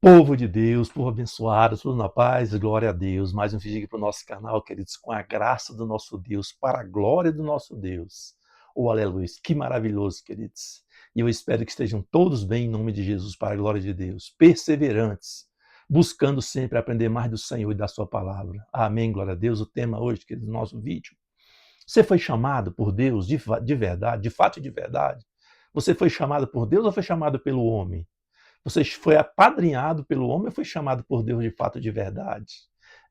Povo de Deus, povo abençoado, tudo na paz, glória a Deus. Mais um vídeo aqui para o nosso canal, queridos, com a graça do nosso Deus, para a glória do nosso Deus. Oh, aleluia, que maravilhoso, queridos. E eu espero que estejam todos bem em nome de Jesus, para a glória de Deus. Perseverantes, buscando sempre aprender mais do Senhor e da sua palavra. Amém, glória a Deus. O tema hoje, queridos, do nosso vídeo. Você foi chamado por Deus de verdade, de fato e de verdade? Você foi chamado por Deus ou foi chamado pelo homem? Você foi apadrinhado pelo homem ou foi chamado por Deus de fato de verdade?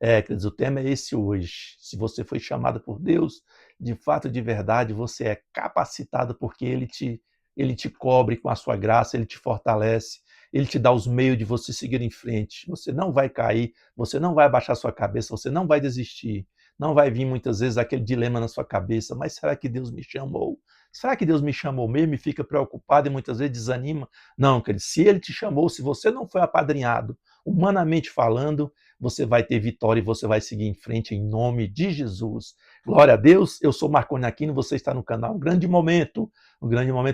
Queridos, o tema é esse hoje. Se você foi chamado por Deus de fato de verdade, você é capacitado porque ele te cobre com a sua graça, ele te fortalece, ele te dá os meios de você seguir em frente. Você não vai cair, você não vai abaixar sua cabeça, você não vai desistir. Não vai vir muitas vezes aquele dilema na sua cabeça, mas será que Deus me chamou? Será que Deus me chamou mesmo e fica preocupado e muitas vezes desanima? Não, querido, se ele te chamou, se você não foi apadrinhado, humanamente falando, você vai ter vitória e você vai seguir em frente em nome de Jesus. Glória a Deus, eu sou Marconi Aquino, você está no canal um grande momento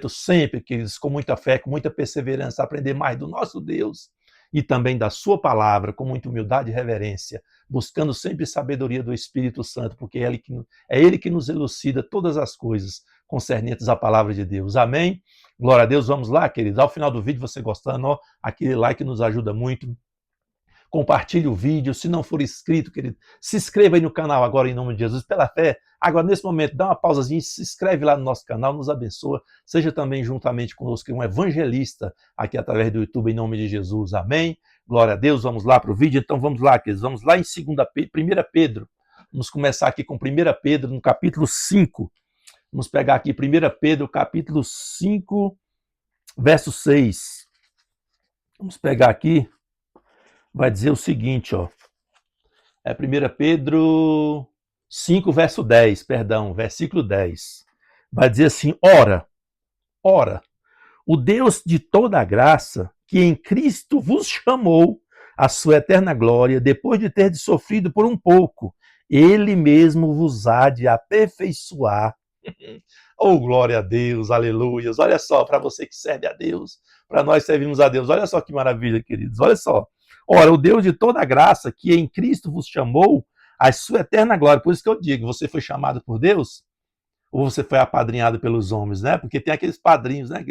sempre, queridos, com muita fé, com muita perseverança, aprender mais do nosso Deus e também da sua palavra, com muita humildade e reverência, buscando sempre sabedoria do Espírito Santo, porque é ele que nos elucida todas as coisas concernentes à palavra de Deus. Amém? Glória a Deus. Vamos lá, queridos. Ao final do vídeo, você gostando, ó, aquele like nos ajuda muito. Compartilhe o vídeo. Se não for inscrito, querido, se inscreva aí no canal agora em nome de Jesus, pela fé. Agora, nesse momento, dá uma pausazinha, se inscreve lá no nosso canal, nos abençoa. Seja também juntamente conosco um evangelista aqui através do YouTube em nome de Jesus. Amém? Glória a Deus. Vamos lá para o vídeo. Então, vamos lá, queridos. Vamos lá em 1 Pedro. Vamos começar aqui com 1 Pedro, no capítulo 5. Vamos pegar aqui 1 Pedro, capítulo 5, verso 6. Vamos pegar aqui, vai dizer o seguinte, ó. É 1 Pedro 5, verso 10, perdão, versículo 10. Vai dizer assim, ora, o Deus de toda a graça, que em Cristo vos chamou à sua eterna glória, depois de ter sofrido por um pouco, ele mesmo vos há de aperfeiçoar. Oh, glória a Deus, aleluias. Olha só, para você que serve a Deus, para nós servimos a Deus. Olha só que maravilha, queridos. Olha só. Ora, o Deus de toda a graça, que em Cristo vos chamou à sua eterna glória. Por isso que eu digo, você foi chamado por Deus ou você foi apadrinhado pelos homens, né? Porque tem aqueles padrinhos, né?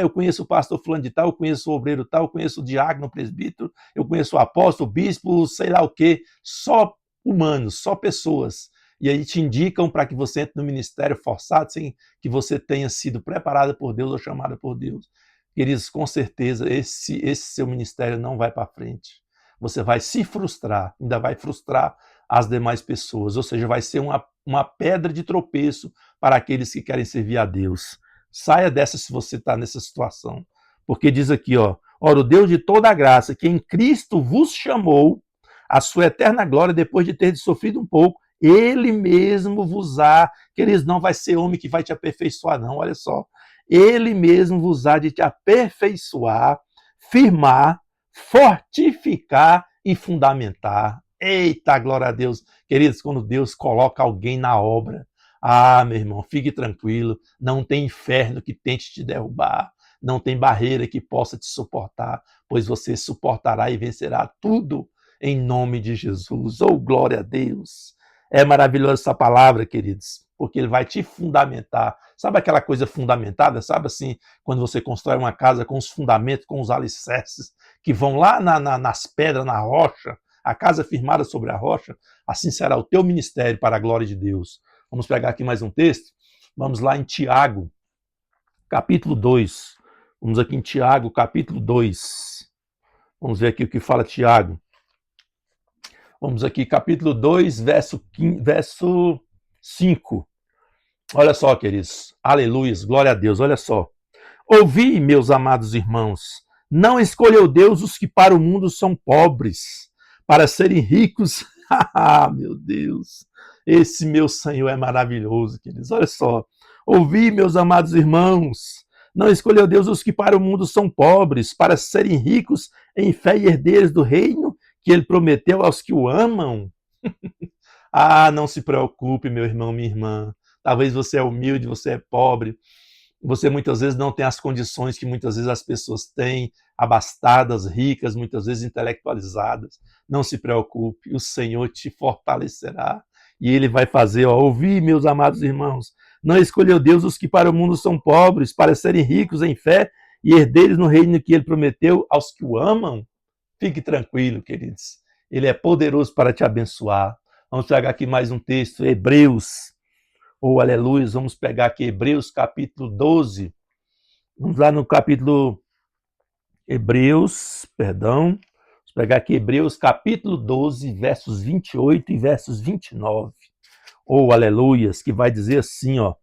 Eu conheço o pastor fulano de tal, eu conheço o obreiro tal, eu conheço o diácono, o presbítero, eu conheço o apóstolo, o bispo, sei lá o quê. Só humanos, só pessoas. E aí te indicam para que você entre no ministério forçado, sem que você tenha sido preparado por Deus ou chamado por Deus. Queridos, com certeza esse seu ministério não vai para frente. Você vai se frustrar, ainda vai frustrar as demais pessoas, ou seja, vai ser uma pedra de tropeço para aqueles que querem servir a Deus. Saia dessa se você está nessa situação. Porque diz aqui, ó, ora, o Deus de toda a graça, que em Cristo vos chamou à sua eterna glória, depois de ter sofrido um pouco, ele mesmo vos há, queridos, não vai ser homem que vai te aperfeiçoar, não, olha só. Ele mesmo vos há de te aperfeiçoar, firmar, fortificar e fundamentar. Eita, glória a Deus. Queridos, quando Deus coloca alguém na obra, meu irmão, fique tranquilo, não tem inferno que tente te derrubar, não tem barreira que possa te suportar, pois você suportará e vencerá tudo em nome de Jesus. Oh, glória a Deus. É maravilhosa essa palavra, queridos, porque ele vai te fundamentar. Sabe aquela coisa fundamentada? Sabe assim, quando você constrói uma casa com os fundamentos, com os alicerces, que vão lá nas pedras, na rocha, a casa firmada sobre a rocha, assim será o teu ministério para a glória de Deus. Vamos pegar aqui mais um texto? Vamos lá em Tiago, capítulo 2. Vamos aqui em Tiago, capítulo 2. Vamos ver aqui o que fala Tiago. Vamos aqui, capítulo 2, verso 5. Olha só, queridos. Aleluia, glória a Deus. Olha só. Ouvi, meus amados irmãos, não escolheu Deus os que para o mundo são pobres, para serem ricos. Meu Deus. Esse meu Senhor é maravilhoso, queridos. Olha só. Ouvi, meus amados irmãos, não escolheu Deus os que para o mundo são pobres, para serem ricos em fé e herdeiros do reino que ele prometeu aos que o amam? Não se preocupe, meu irmão, minha irmã. Talvez você é humilde, você é pobre, Você muitas vezes não tem as condições que muitas vezes as pessoas têm, abastadas, ricas, muitas vezes intelectualizadas. Não se preocupe, o Senhor te fortalecerá e Ele vai fazer, ó, ouvi, meus amados irmãos, não escolheu Deus os que para o mundo são pobres, para serem ricos em fé e herdeiros no reino que Ele prometeu aos que o amam. Fique tranquilo, queridos. Ele é poderoso para te abençoar. Vamos pegar aqui mais um texto, Hebreus. Oh, aleluia, vamos pegar aqui Hebreus capítulo 12. Vamos lá no capítulo Hebreus, perdão. Vamos pegar aqui Hebreus capítulo 12, versos 28 e versos 29. Oh, aleluias, que vai dizer assim, ó.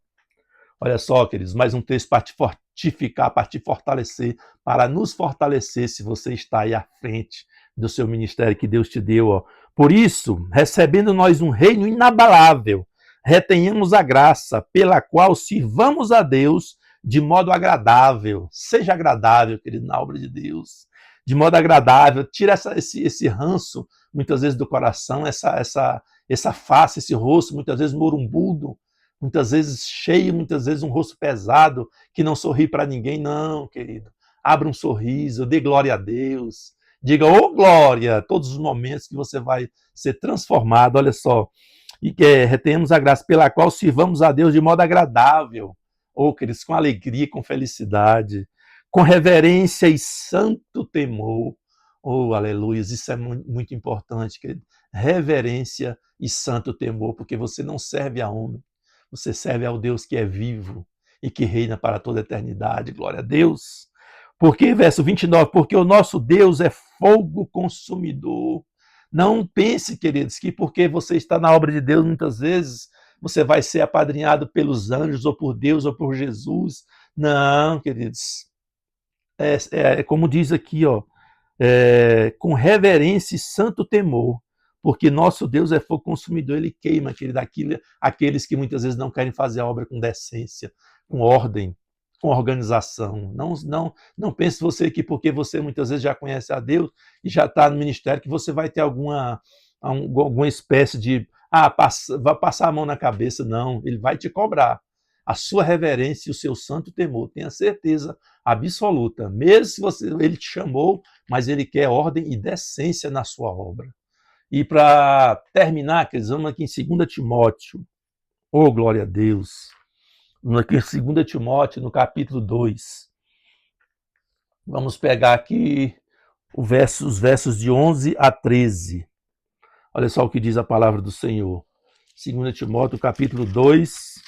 Olha só, queridos, mais um texto para te fortificar, para te fortalecer, para nos fortalecer se você está aí à frente do seu ministério que Deus te deu, ó. Por isso, recebendo nós um reino inabalável, retenhamos a graça pela qual sirvamos a Deus de modo agradável. Seja agradável, querido, na obra de Deus. De modo agradável, tira esse ranço, muitas vezes, do coração, essa face, esse rosto, muitas vezes morumbudo, muitas vezes cheio, muitas vezes um rosto pesado, que não sorri para ninguém. Não, querido. Abra um sorriso, dê glória a Deus. Diga, ô glória, todos os momentos que você vai ser transformado, olha só. E que retenhamos a graça pela qual sirvamos a Deus de modo agradável. Ô, queridos, com alegria, com felicidade, com reverência e santo temor. Oh, aleluia, isso é muito importante, querido. Reverência e santo temor, porque você não serve a homem. Você serve ao Deus que é vivo e que reina para toda a eternidade. Glória a Deus. Porque, verso 29, porque o nosso Deus é fogo consumidor. Não pense, queridos, que porque você está na obra de Deus, muitas vezes você vai ser apadrinhado pelos anjos, ou por Deus, ou por Jesus. Não, queridos. Como diz aqui, ó, com reverência e santo temor, porque nosso Deus é fogo consumidor, ele queima, querido, aqueles que muitas vezes não querem fazer a obra com decência, com ordem, com organização. Não pense você que porque você muitas vezes já conhece a Deus e já está no ministério, que você vai ter alguma espécie de vai passar a mão na cabeça. Não, ele vai te cobrar. A sua reverência e o seu santo temor, tenha certeza absoluta. Mesmo se ele te chamou, mas ele quer ordem e decência na sua obra. E para terminar, queridos, vamos aqui em 2 Timóteo. Oh, glória a Deus. Vamos aqui em 2 Timóteo, no capítulo 2. Vamos pegar aqui os versos de 11 a 13. Olha só o que diz a palavra do Senhor. 2 Timóteo, capítulo 2,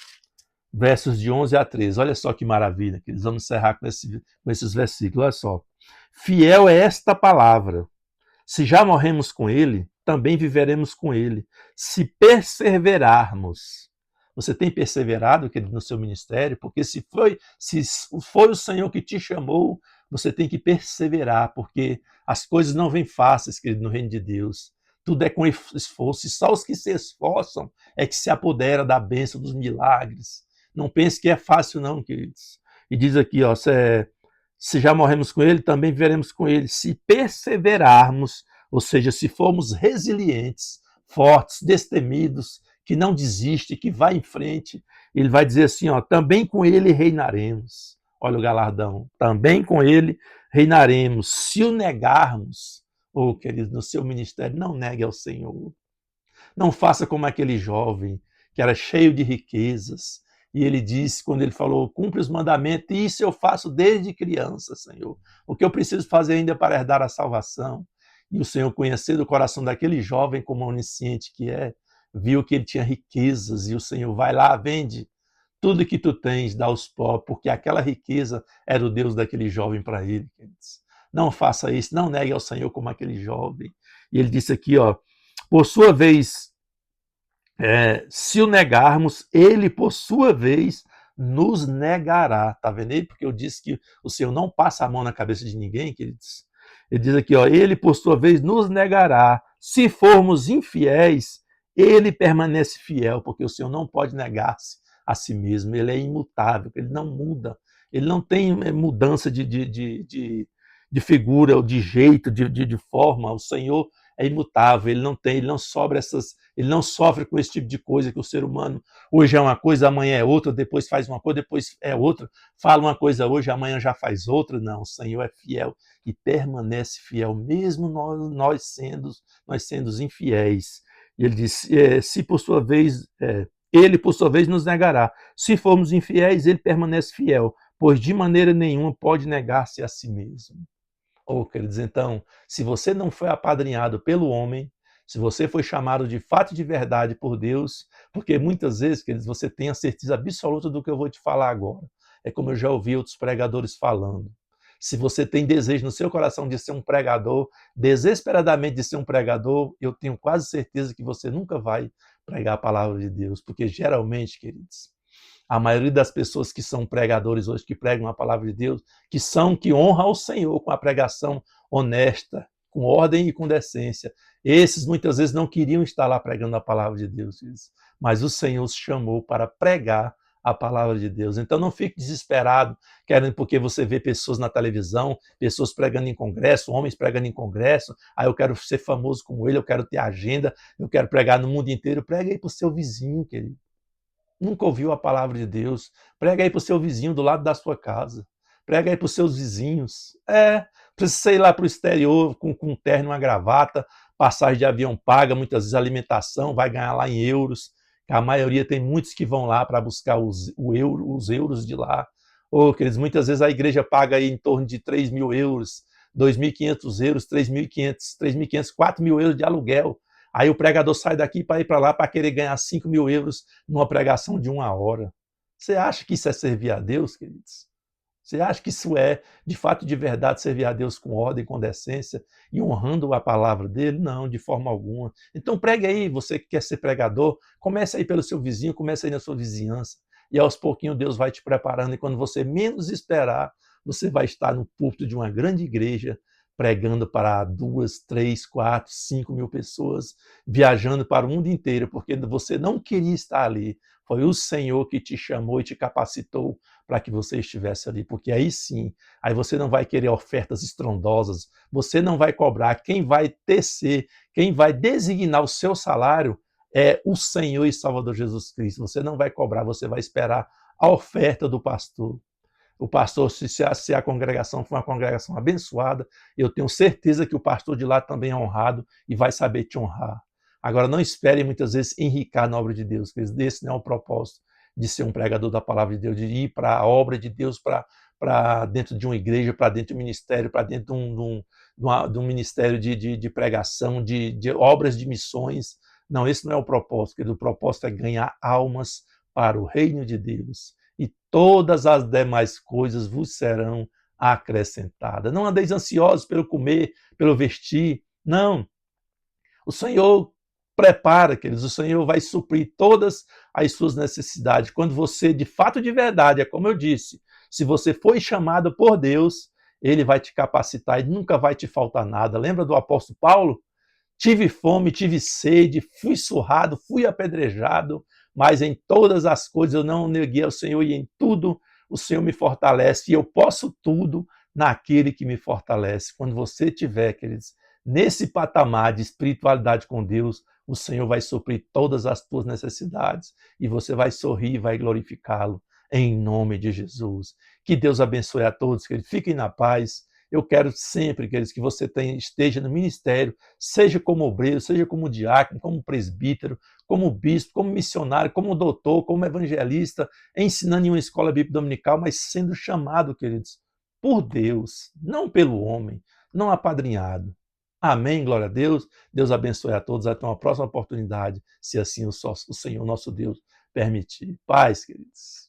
versos de 11 a 13. Olha só que maravilha, queridos. Vamos encerrar com esses versículos. Olha só. Fiel é esta palavra. Se já morremos com ele, também viveremos com ele. Se perseverarmos. Você tem perseverado, querido, no seu ministério? Porque se foi o Senhor que te chamou, você tem que perseverar, porque as coisas não vêm fáceis, querido, no reino de Deus. Tudo é com esforço, e só os que se esforçam é que se apodera da bênção, dos milagres. Não pense que é fácil, não, queridos. E diz aqui, ó, se já morremos com ele, também viveremos com ele. Se perseverarmos, ou seja, se formos resilientes, fortes, destemidos, que não desiste, que vai em frente, ele vai dizer assim, ó, também com ele reinaremos. Olha o galardão. Também com ele reinaremos. Se o negarmos, oh, querido, no seu ministério, não negue ao Senhor. Não faça como aquele jovem que era cheio de riquezas, e ele disse, quando ele falou, cumpre os mandamentos, e isso eu faço desde criança, Senhor. O que eu preciso fazer ainda para herdar a salvação? E o Senhor, conhecendo o coração daquele jovem, como onisciente que é, viu que ele tinha riquezas, e o Senhor, vai lá, vende tudo que tu tens, dá aos pobres, porque aquela riqueza era o Deus daquele jovem para ele. Não faça isso, não negue ao Senhor como aquele jovem. E ele disse aqui, ó, por sua vez, se o negarmos, ele, por sua vez, nos negará. Tá vendo aí? Porque eu disse que o Senhor não passa a mão na cabeça de ninguém, queridos. Ele diz aqui, ó, ele, por sua vez, nos negará. Se formos infiéis, ele permanece fiel, porque o Senhor não pode negar-se a si mesmo. Ele é imutável, ele não muda. Ele não tem mudança de figura, ou de jeito, de forma. O Senhor é imutável, ele não sobra Ele não sofre com esse tipo de coisa que o ser humano hoje é uma coisa, amanhã é outra, depois faz uma coisa, depois é outra, fala uma coisa hoje, amanhã já faz outra. Não, o Senhor é fiel e permanece fiel, mesmo nós sendo infiéis. E ele diz, se por sua vez, ele por sua vez nos negará. Se formos infiéis, ele permanece fiel, pois de maneira nenhuma pode negar-se a si mesmo. Oh, queridos, então, se você não foi apadrinhado pelo homem, se você foi chamado de fato e de verdade por Deus, porque muitas vezes, queridos, você tem a certeza absoluta do que eu vou te falar agora. É como eu já ouvi outros pregadores falando. Se você tem desejo no seu coração de ser um pregador, desesperadamente de ser um pregador, eu tenho quase certeza que você nunca vai pregar a palavra de Deus, porque geralmente, queridos, a maioria das pessoas que são pregadores hoje, que pregam a palavra de Deus, que honram ao Senhor com a pregação honesta, com ordem e com decência. Esses muitas vezes não queriam estar lá pregando a palavra de Deus, mas o Senhor os chamou para pregar a palavra de Deus. Então não fique desesperado, querendo porque você vê pessoas na televisão, pessoas pregando em congresso, homens pregando em congresso, eu quero ser famoso como ele, eu quero ter agenda, eu quero pregar no mundo inteiro. Prega aí para o seu vizinho, querido. Nunca ouviu a palavra de Deus? Prega aí para o seu vizinho do lado da sua casa. Prega aí para os seus vizinhos. Precisa ir lá para o exterior com um terno e uma gravata, passagem de avião paga, muitas vezes alimentação, vai ganhar lá em euros. A maioria tem muitos que vão lá para buscar os euros de lá. Queridos, muitas vezes a igreja paga aí em torno de 3 mil euros, 2.500 euros, 3.500, 4 mil euros de aluguel. Aí o pregador sai daqui para ir para lá para querer ganhar 5 mil euros numa pregação de 1 hora. Você acha que isso é servir a Deus, queridos? Você acha que isso é, de fato, de verdade, servir a Deus com ordem, com decência e honrando a palavra dele? Não, de forma alguma. Então pregue aí, você que quer ser pregador, comece aí pelo seu vizinho, comece aí na sua vizinhança. E aos pouquinhos Deus vai te preparando e quando você menos esperar, você vai estar no púlpito de uma grande igreja, pregando para 2, 3, 4, 5 mil pessoas, viajando para o mundo inteiro, porque você não queria estar ali. Foi o Senhor que te chamou e te capacitou para que você estivesse ali, porque aí sim, aí você não vai querer ofertas estrondosas, você não vai cobrar, quem vai tecer, quem vai designar o seu salário é o Senhor e Salvador Jesus Cristo. Você não vai cobrar, você vai esperar a oferta do pastor. O pastor, se a congregação for uma congregação abençoada, eu tenho certeza que o pastor de lá também é honrado e vai saber te honrar. Agora, não espere muitas vezes enricar na obra de Deus, porque esse não é o propósito de ser um pregador da palavra de Deus, de ir para a obra de Deus, para dentro de uma igreja, para dentro de um ministério, para dentro de um ministério de pregação, de obras de missões. Não, esse não é o propósito, porque o propósito é ganhar almas para o reino de Deus. E todas as demais coisas vos serão acrescentadas. Não andeis ansiosos pelo comer, pelo vestir. Não. O Senhor prepara, queridos, o Senhor vai suprir todas as suas necessidades. Quando você, de fato, de verdade, é como eu disse, se você foi chamado por Deus, Ele vai te capacitar e nunca vai te faltar nada. Lembra do apóstolo Paulo? Tive fome, tive sede, fui surrado, fui apedrejado, mas em todas as coisas eu não neguei ao Senhor e em tudo o Senhor me fortalece e eu posso tudo naquele que me fortalece. Quando você tiver, queridos, nesse patamar de espiritualidade com Deus, o Senhor vai suprir todas as tuas necessidades e você vai sorrir e vai glorificá-lo em nome de Jesus. Que Deus abençoe a todos, queridos. Fiquem na paz. Eu quero sempre, queridos, que você esteja no ministério, seja como obreiro, seja como diácono, como presbítero, como bispo, como missionário, como doutor, como evangelista, ensinando em uma escola bíblica dominical, mas sendo chamado, queridos, por Deus, não pelo homem, não apadrinhado. Amém, glória a Deus. Deus abençoe a todos. Até uma próxima oportunidade, se assim o Senhor, nosso Deus, permitir. Paz, queridos.